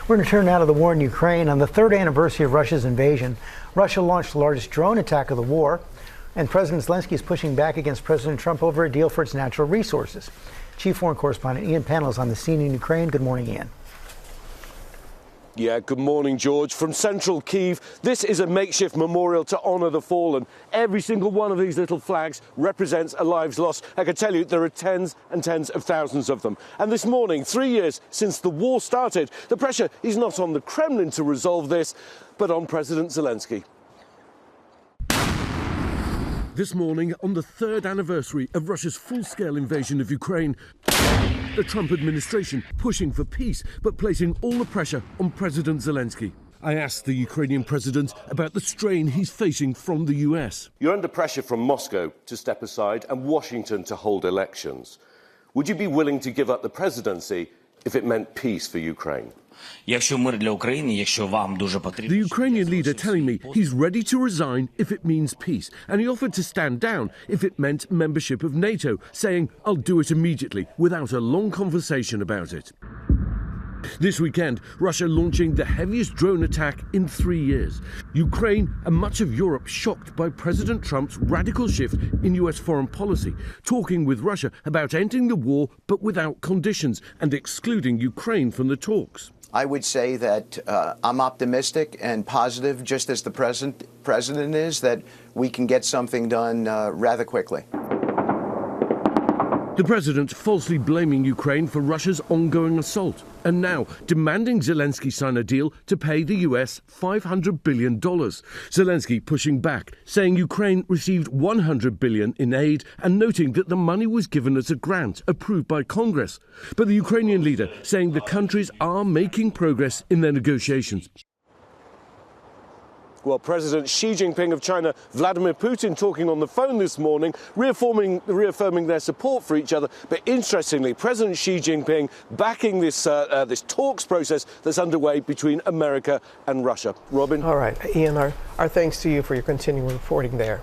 We're going to turn now to the war in Ukraine. On the third anniversary of Russia's invasion, Russia launched the largest drone attack of the war, and President Zelenskyy is pushing back against President Trump over a deal for its natural resources. Chief Foreign Correspondent Ian Pannell is on the scene in Ukraine. Good morning, Ian. Yeah, good morning, George. From central Kyiv, this is a makeshift memorial to honour the fallen. Every single one of these little flags represents a lives lost. I can tell you there are tens and tens of thousands of them. And this morning, 3 years since the war started, the pressure is not on the Kremlin to resolve this, but on President Zelenskyy. This morning, on the third anniversary of Russia's full-scale invasion of Ukraine, the Trump administration pushing for peace, but placing all the pressure on President Zelenskyy. I asked the Ukrainian president about the strain he's facing from the US. You're under pressure from Moscow to step aside and Washington to hold elections. Would you be willing to give up the presidency if it meant peace for Ukraine? The Ukrainian leader telling me he's ready to resign if it means peace, and he offered to stand down if it meant membership of NATO, saying, "I'll do it immediately," without a long conversation about it. This weekend, Russia launching the heaviest drone attack in 3 years. Ukraine and much of Europe shocked by President Trump's radical shift in US foreign policy, talking with Russia about ending the war but without conditions and excluding Ukraine from the talks. I would say that I'm optimistic and positive, just as the president is, that we can get something done rather quickly. The president falsely blaming Ukraine for Russia's ongoing assault, and now demanding Zelenskyy sign a deal to pay the US $500 billion. Zelenskyy pushing back, saying Ukraine received $100 billion in aid and noting that the money was given as a grant approved by Congress. But the Ukrainian leader saying the countries are making progress in their negotiations. Well, President Xi Jinping of China, Vladimir Putin talking on the phone this morning, reaffirming their support for each other. But interestingly, President Xi Jinping backing this talks process that's underway between America and Russia. Robin? All right. Ian, our thanks to you for your continuing reporting there.